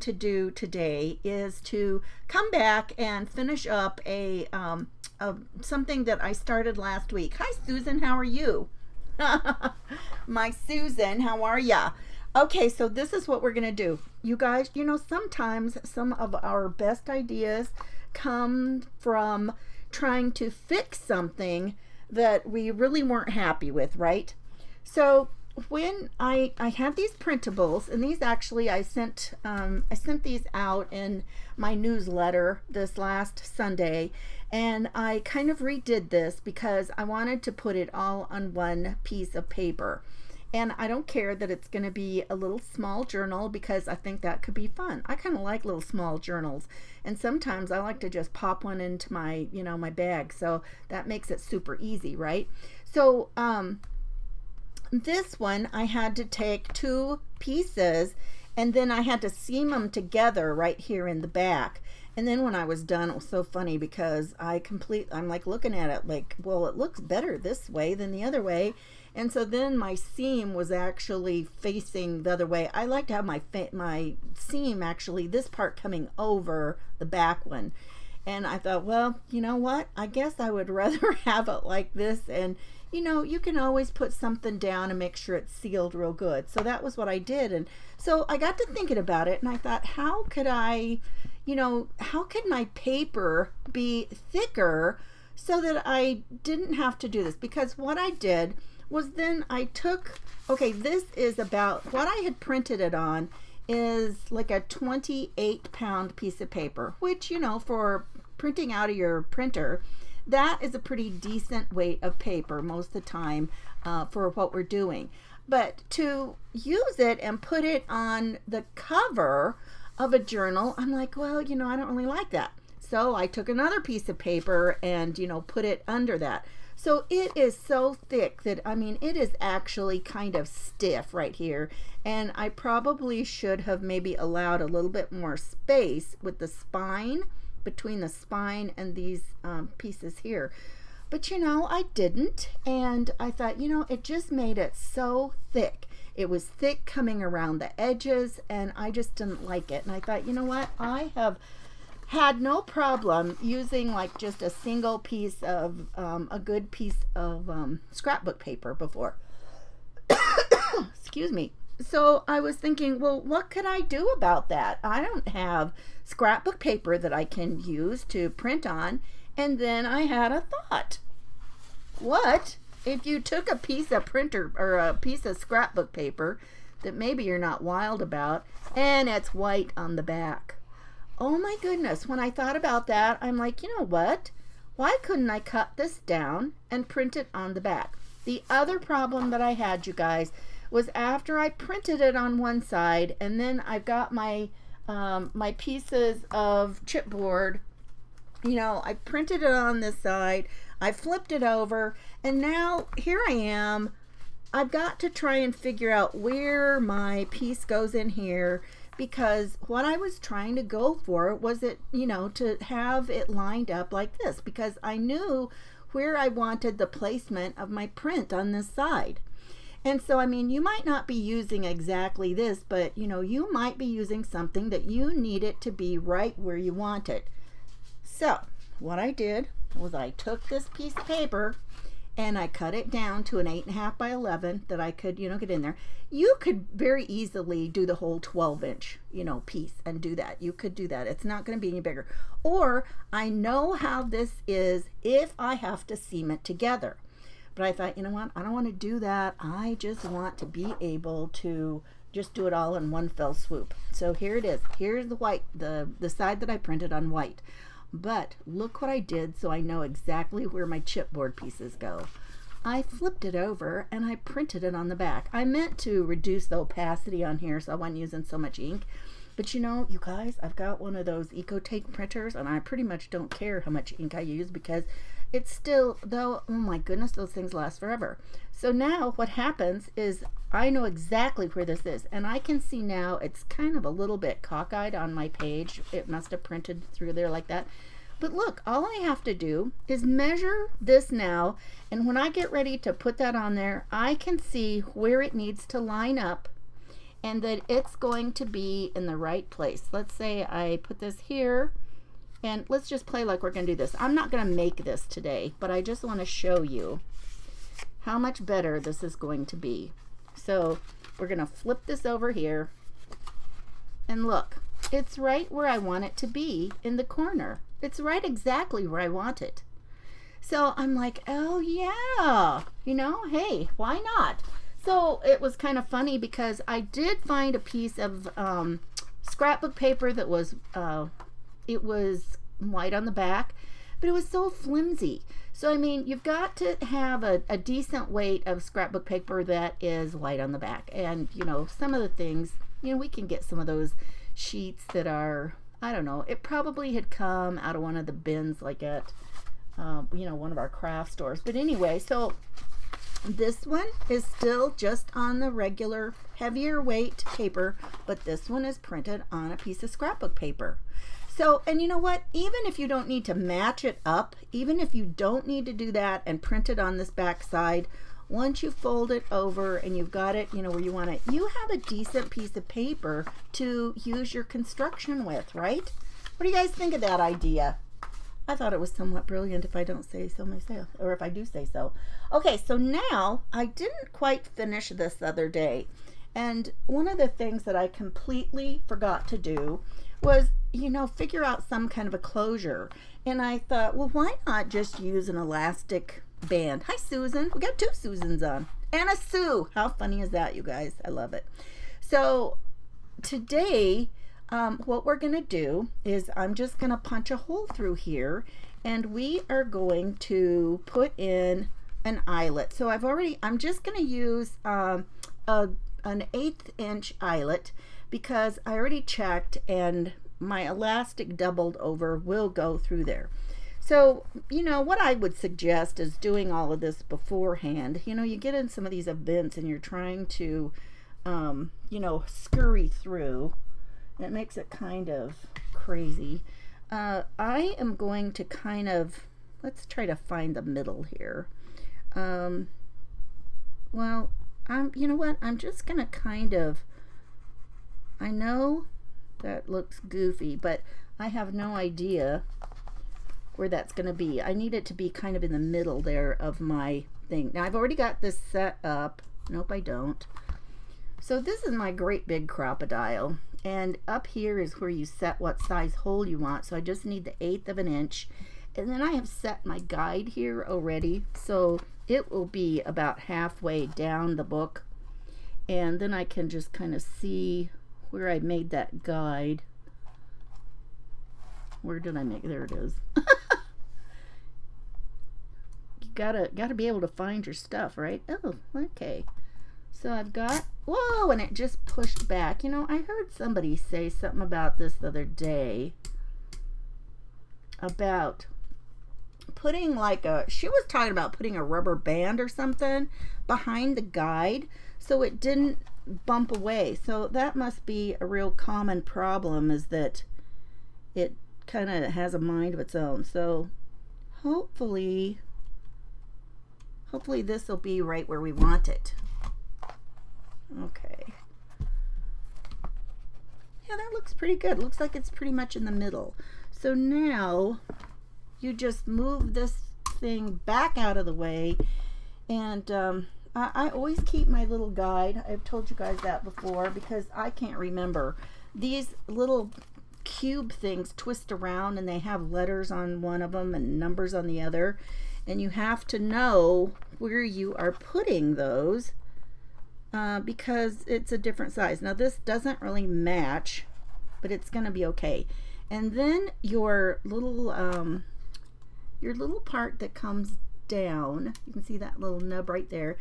to do today is to come back and finish up something that I started last week. Hi, Susan. How are you? My Susan, how are ya? Okay, so this is what we're going to do. You guys, sometimes some of our best ideas come from trying to fix something that we really weren't happy with, right? So when I had these printables, and these actually I sent these out in my newsletter this last Sunday, and I kind of redid this because I wanted to put it all on one piece of paper. And I don't care that it's going to be a little small journal, because I think that could be fun. I kind of like little small journals, and sometimes I like to just pop one into my my bag, so that makes it super easy, right? So this one I had to take two pieces, and then I had to seam them together right here in the back. And then when I was done, it was so funny because I'm like looking at it like, well, it looks better this way than the other way. And so then my seam was actually facing the other way. I like to have my seam actually, this part coming over the back one. And I thought, well, you know what? I guess I would rather have it like this. And you can always put something down and make sure it's sealed real good. So that was what I did. And so I got to thinking about it, and I thought, how could my paper be thicker so that I didn't have to do this? Because what I did was then I took, this is about, what I had printed it on is like a 28-pound piece of paper, which, for printing out of your printer, that is a pretty decent weight of paper most of the time for what we're doing. But to use it and put it on the cover of a journal, I'm like, well, I don't really like that. So I took another piece of paper and, put it under that. So it is so thick that, it is actually kind of stiff right here. And I probably should have maybe allowed a little bit more space with the spine, between the spine and these pieces here. But I didn't, and I thought, it just made it so thick. It was thick coming around the edges, and I just didn't like it. And I thought, what? I have had no problem using like just a single piece of a good piece of scrapbook paper before. Excuse me. So I was thinking, well, what could I do about that? I don't have scrapbook paper that I can use to print on. And then I had a thought. What if you took a piece of printer or a piece of scrapbook paper that maybe you're not wild about, and it's white on the back? Oh my goodness. When I thought about that, I'm like, you know what? Why couldn't I cut this down and print it on the back? The other problem that I had, you guys, was after I printed it on one side, and then I've got my my pieces of chipboard. I printed it on this side, I flipped it over, and now here I am. I've got to try and figure out where my piece goes in here, because what I was trying to go for was it, to have it lined up like this, because I knew where I wanted the placement of my print on this side. And so, you might not be using exactly this, but, you might be using something that you need it to be right where you want it. So, what I did was I took this piece of paper and I cut it down to an 8.5 by 11 that I could, get in there. You could very easily do the whole 12-inch, piece and do that. You could do that. It's not going to be any bigger. Or I know how this is if I have to seam it together. But I thought, you know what? I don't want to do that. I just want to be able to just do it all in one fell swoop. So here it is. Here's the white, the side that I printed on white. But look what I did so I know exactly where my chipboard pieces go. I flipped it over and I printed it on the back. I meant to reduce the opacity on here so I wasn't using so much ink. But you guys, I've got one of those EcoTape printers, and I pretty much don't care how much ink I use, because it's still, though, oh my goodness, those things last forever. So now what happens is I know exactly where this is, and I can see now it's kind of a little bit cockeyed on my page. It must have printed through there like that. But look, all I have to do is measure this now, and when I get ready to put that on there, I can see where it needs to line up, and that it's going to be in the right place. Let's say I put this here, and let's just play like we're going to do this. I'm not going to make this today, but I just want to show you how much better this is going to be. So we're going to flip this over here, and look, it's right where I want it to be in the corner. It's right exactly where I want it. So I'm like, oh yeah, you know, hey, why not? So it was kind of funny because I did find a piece of scrapbook paper that was, it was white on the back, but it was so flimsy. So I mean, you've got to have a decent weight of scrapbook paper that is white on the back. And you know, some of the things, you know, we can get some of those sheets that are, I don't know, it probably had come out of one of the bins like at you know, one of our craft stores. But anyway, so this one is still just on the regular heavier weight paper, but this one is printed on a piece of scrapbook paper. So, and you know what, even if you don't need to match it up, even if you don't need to do that and print it on this back side, once you fold it over and you've got it, you know, where you want it, you have a decent piece of paper to use your construction with, right? What do you guys think of that idea? I thought it was somewhat brilliant, if I don't say so myself, or if I do say so. Okay, so now I didn't quite finish this the other day, and one of the things that I completely forgot to do was, you know, figure out some kind of a closure. And I thought, well, why not just use an elastic band? Hi, Susan. We got two Susans on. And a Sue. How funny is that, you guys? I love it. So today, what we're going to do is I'm just going to punch a hole through here, and we are going to put in an eyelet. So I'm just going to use an 1/8 inch eyelet because I already checked and my elastic doubled over will go through there. So, you know, what I would suggest is doing all of this beforehand. You know, you get in some of these events and you're trying to, you know, scurry through. It makes it kind of crazy. I am going to kind of, let's try to find the middle here. Well, you know what? I'm just going to kind of, I know that looks goofy, but I have no idea where that's going to be. I need it to be kind of in the middle there of my thing. Now I've already got this set up. Nope, I don't. So this is my great big crocodile. And up here is where you set what size hole you want. So I just need the 1/8 of an inch. And then I have set my guide here already. So it will be about halfway down the book. And then I can just kind of see where I made that guide. Where did I make? There it is. You gotta be able to find your stuff, right? Oh, okay. So I've got, whoa, and it just pushed back. You know, I heard somebody say something about this the other day about putting like she was talking about putting a rubber band or something behind the guide so it didn't bump away. So that must be a real common problem, is that it kind of has a mind of its own. So hopefully this will be right where we want it. Okay. Yeah, that looks pretty good. Looks like it's pretty much in the middle. So now you just move this thing back out of the way, and I always keep my little guide. I've told you guys that before because I can't remember. These little cube things twist around and they have letters on one of them and numbers on the other, and you have to know where you are putting those because it's a different size. Now this doesn't really match, but it's gonna be okay. And then your little part that comes down, you can see that little nub right there,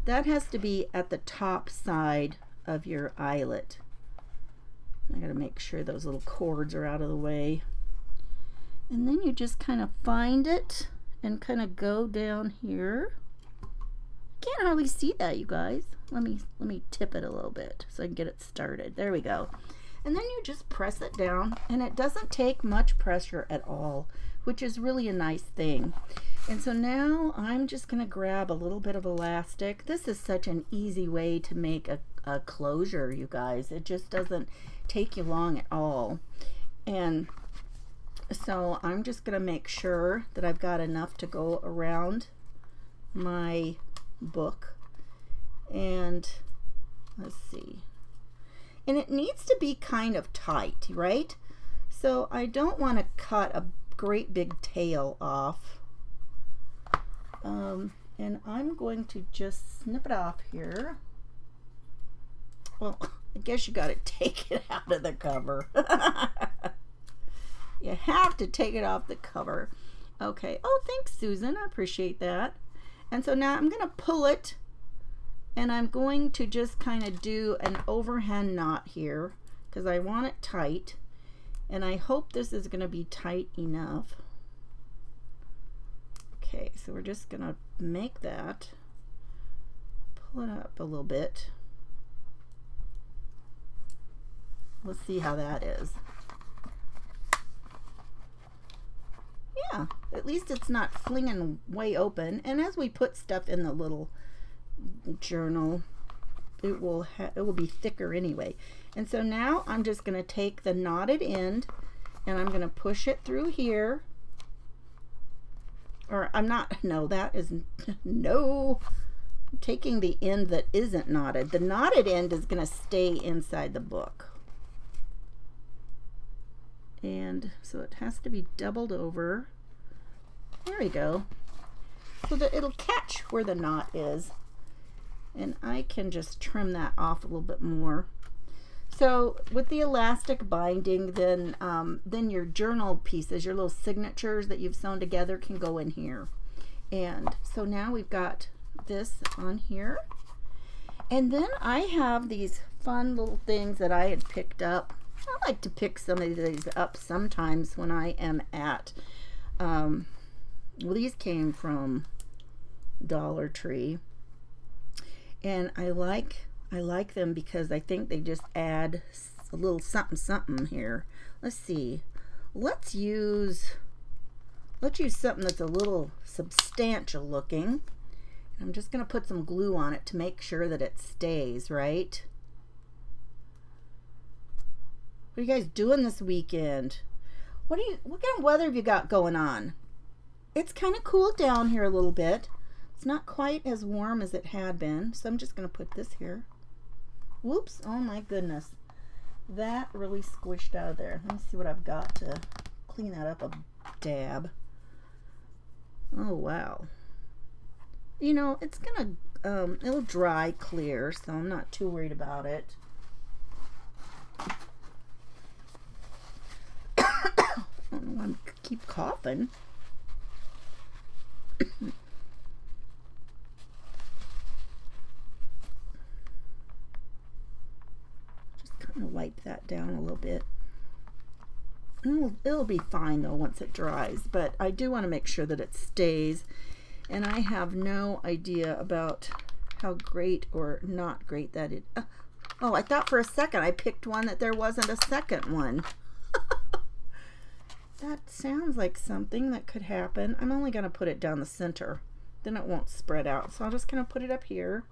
that has to be at the top side of your eyelet. I gotta make sure those little cords are out of the way. And then you just kind of find it and kind of go down here. Can't hardly see that, you guys. Let me tip it a little bit so I can get it started. There we go. And then you just press it down, and it doesn't take much pressure at all, which is really a nice thing. And so now I'm just going to grab a little bit of elastic. This is such an easy way to make a closure, you guys. It just doesn't take you long at all. And so I'm just going to make sure that I've got enough to go around my book. And let's see. And it needs to be kind of tight, right? So I don't want to cut a great big tail off. And I'm going to just snip it off here. Well, I guess you got to take it out of the cover. You have to take it off the cover. Okay. Oh, thanks, Susan. I appreciate that. And so now I'm going to pull it, and I'm going to just kind of do an overhand knot here because I want it tight. And I hope this is going to be tight enough. Okay, so we're just going to make that. Pull it up a little bit. Let's see how that is. Yeah, at least it's not flinging way open. And as we put stuff in the little journal, it will be thicker anyway. And so now I'm just going to take the knotted end and I'm going to push it through here. Or I'm not, no, that is, no. I'm taking the end that isn't knotted. The knotted end is going to stay inside the book. And so it has to be doubled over. There we go. So that it'll catch where the knot is. And I can just trim that off a little bit more. So with the elastic binding, then your journal pieces, your little signatures that you've sewn together can go in here. And so now we've got this on here. And then I have these fun little things that I had picked up. I like to pick some of these up sometimes when I am at, well, these came from Dollar Tree. And I like them because I think they just add a little something something here. Let's see. Let's use something that's a little substantial looking. I'm just going to put some glue on it to make sure that it stays, right? What are you guys doing this weekend? What kind of weather have you got going on? It's kind of cooled down here a little bit. It's not quite as warm as it had been, so I'm just going to put this here. Whoops, oh my goodness. That really squished out of there. Let me see what I've got to clean that up a dab. Oh, wow. You know, it's going to, it'll dry clear, so I'm not too worried about it. I don't know why I keep coughing. Wipe that down a little bit. It'll be fine though once it dries, but I do want to make sure that it stays, and I have no idea about how great or not great that is. Oh, I thought for a second I picked one that there wasn't a second one. That sounds like something that could happen. I'm only going to put it down the center, then it won't spread out, so I'm just going to put it up here.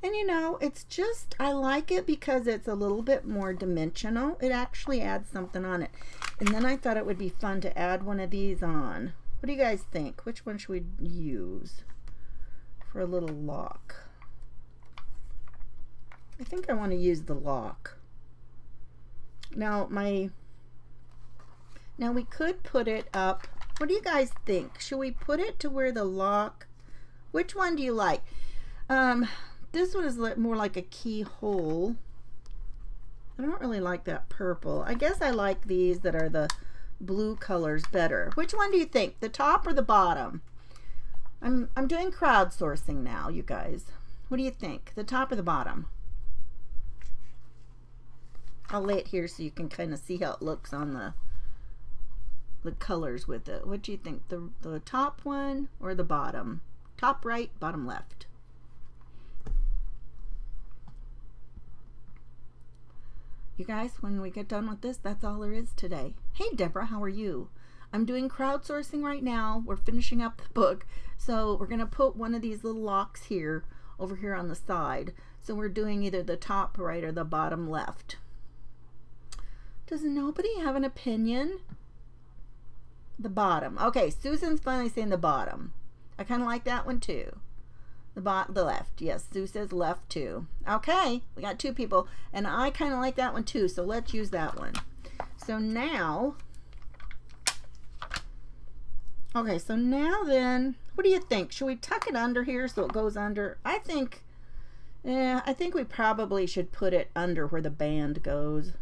And you know, it's just, I like it because it's a little bit more dimensional. It actually adds something on it. And then I thought it would be fun to add one of these on. What do you guys think? Which one should we use for a little lock? I think I want to use the lock. Now we could put it up. What do you guys think? Should we put it to where the lock, which one do you like? This one is more like a keyhole. I don't really like that purple. I guess I like these that are the blue colors better. Which one do you think? The top or the bottom? I'm doing crowdsourcing now, you guys. What do you think? The top or the bottom? I'll lay it here so you can kind of see how it looks on the colors with it. What do you think? The top one or the bottom? Top right, bottom left. You guys, when we get done with this, that's all there is today. Hey, Deborah, how are you? I'm doing crowdsourcing right now. We're finishing up the book. So we're going to put one of these little locks here, over here on the side. So we're doing either the top right or the bottom left. Does nobody have an opinion? The bottom. Okay, Susan's finally saying the bottom. I kind of like that one too. The left. Yes, Sue says left too. Okay, we got 2 people, and I kind of like that one too, so let's use that one. So now, okay, so now then, what do you think? Should we tuck it under here so it goes under? I think we probably should put it under where the band goes.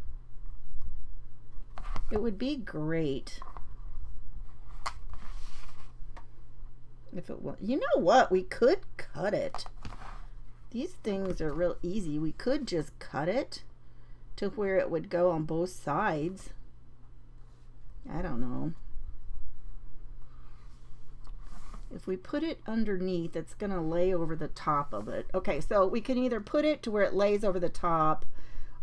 It would be great if it was. You know what? We could cut it. These things are real easy. We could just cut it to where it would go on both sides. I don't know. If we put it underneath, it's going to lay over the top of it. Okay, so we can either put it to where it lays over the top,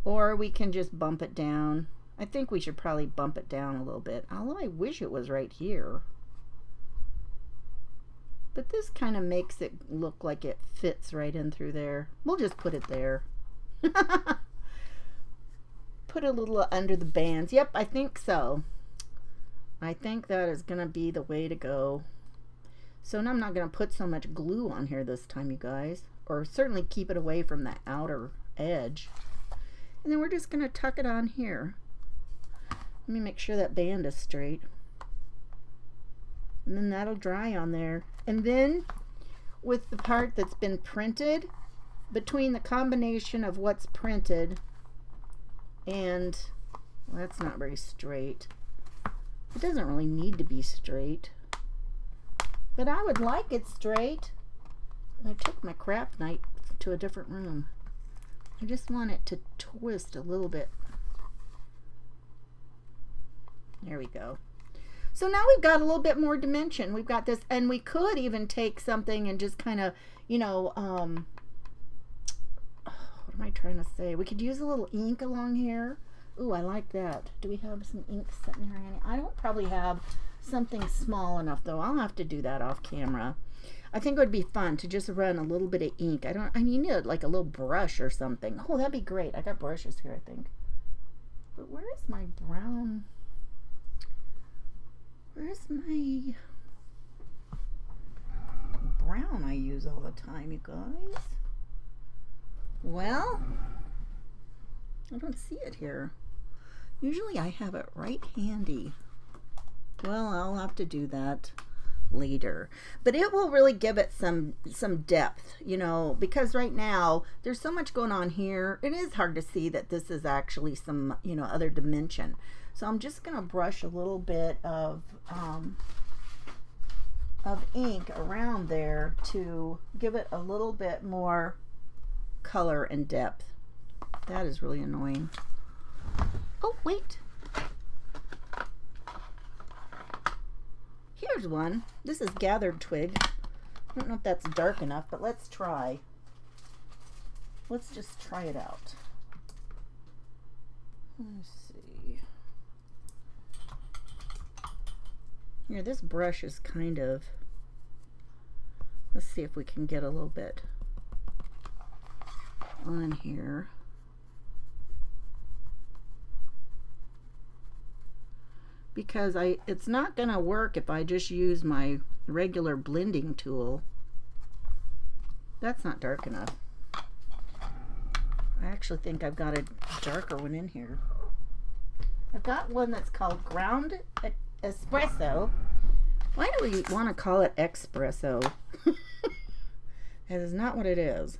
or we can just bump it down. I think we should probably bump it down a little bit, although I wish it was right here. But this kind of makes it look like it fits right in through there. We'll just put it there. Put a little under the bands. Yep, I think so. I think that is going to be the way to go. So now I'm not going to put so much glue on here this time, you guys. Or certainly keep it away from the outer edge. And then we're just going to tuck it on here. Let me make sure that band is straight. And then that'll dry on there. And then with the part that's been printed, between the combination of what's printed and, well, that's not very straight. It doesn't really need to be straight. But I would like it straight. I took my craft knife to a different room. I just want it to twist a little bit. There we go. So now we've got a little bit more dimension. We've got this, and we could even take something and just kind of, you know, what am I trying to say? We could use a little ink along here. Ooh, I like that. Do we have some ink sitting here? I don't probably have something small enough, though. I'll have to do that off camera. I think it would be fun to just run a little bit of ink. I need like a little brush or something. Oh, that'd be great. I got brushes here, I think. But where is my brown? Where's my brown I use all the time, you guys? Well, I don't see it here. Usually I have it right handy. Well, I'll have to do that later. But it will really give it some depth, you know, because right now there's so much going on here. It is hard to see that this is actually some, you know, other dimension. So I'm just going to brush a little bit of ink around there to give it a little bit more color and depth. That is really annoying. Oh, wait. Here's one. This is gathered twig. I don't know if that's dark enough, but let's try. Let's just try it out. Let's see. Here, this brush is kind of, let's see if we can get a little bit on here. Because it's not going to work if I just use my regular blending tool. That's not dark enough. I actually think I've got a darker one in here. I've got one that's called ground espresso. Why do we want to call it espresso? That is not what it is.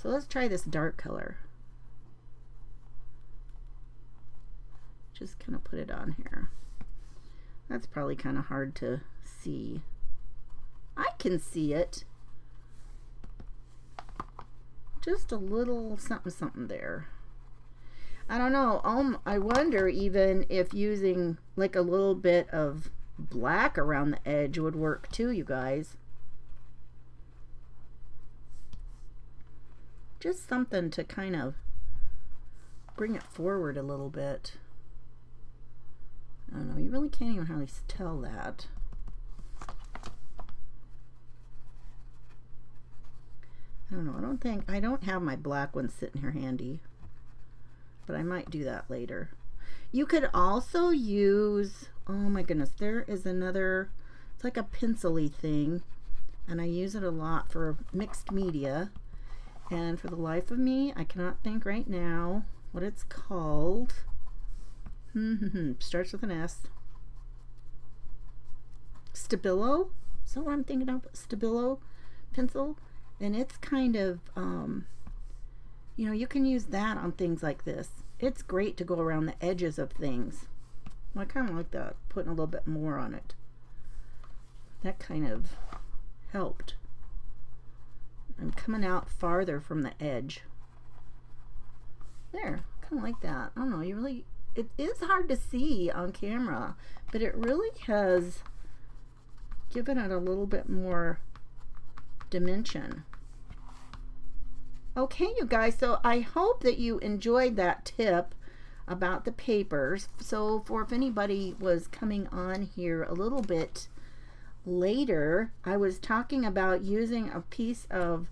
So let's try this dark color. Just kind of put it on here. That's probably kind of hard to see. I can see it. Just a little something something there. I don't know. I wonder even if using like a little bit of black around the edge would work too, you guys. Just something to kind of bring it forward a little bit. I don't know. You really can't even hardly tell that. I don't know. I don't have my black one sitting here handy, but I might do that later. You could also use, oh my goodness, there is another, it's like a pencil-y thing, and I use it a lot for mixed media. And for the life of me, I cannot think right now what it's called. Starts with an S. Stabilo? Is that what I'm thinking of? Stabilo pencil? And it's kind of, you know, you can use that on things like this. It's great to go around the edges of things. I kind of like that, putting a little bit more on it. That kind of helped. I'm coming out farther from the edge. There, kind of like that. I don't know, it is hard to see on camera, but it really has given it a little bit more dimension. Okay, you guys, so I hope that you enjoyed that tip about the papers. So if anybody was coming on here a little bit later, I was talking about using a piece of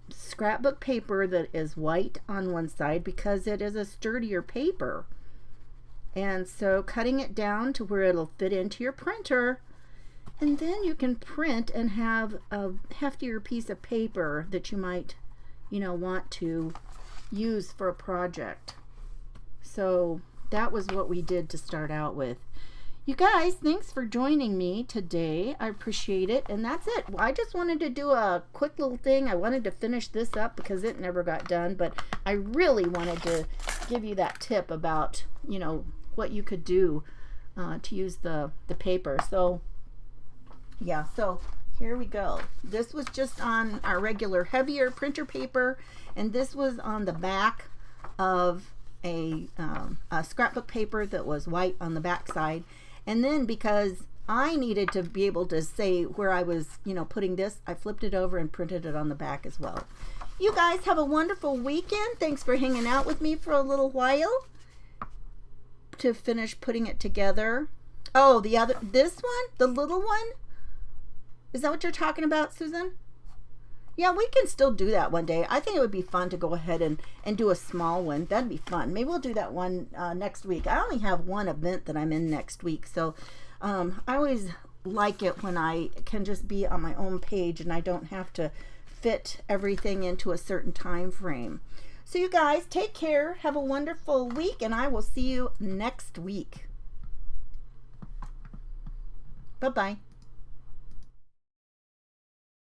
scrapbook paper that is white on one side because it is a sturdier paper. And so cutting it down to where it'll fit into your printer, and then you can print and have a heftier piece of paper that you might, you know, want to use for a project. So that was what we did to start out with. You guys, thanks for joining me today. I appreciate it. And that's it. I just wanted to do a quick little thing. I wanted to finish this up because it never got done, but I really wanted to give you that tip about, you know, what you could do to use the paper. So yeah, so here we go. This was just on our regular heavier printer paper, and this was on the back of a scrapbook paper that was white on the back side. And then because I needed to be able to say where I was, you know, putting this, I flipped it over and printed it on the back as well. You guys have a wonderful weekend. Thanks for hanging out with me for a little while to finish putting it together. Oh, this one, the little one, is that what you're talking about, Susan? Yeah, we can still do that one day. I think it would be fun to go ahead and do a small one. That'd be fun. Maybe we'll do that one next week. I only have one event that I'm in next week, so I always like it when I can just be on my own page and I don't have to fit everything into a certain time frame. So you guys, take care. Have a wonderful week, and I will see you next week. Bye-bye.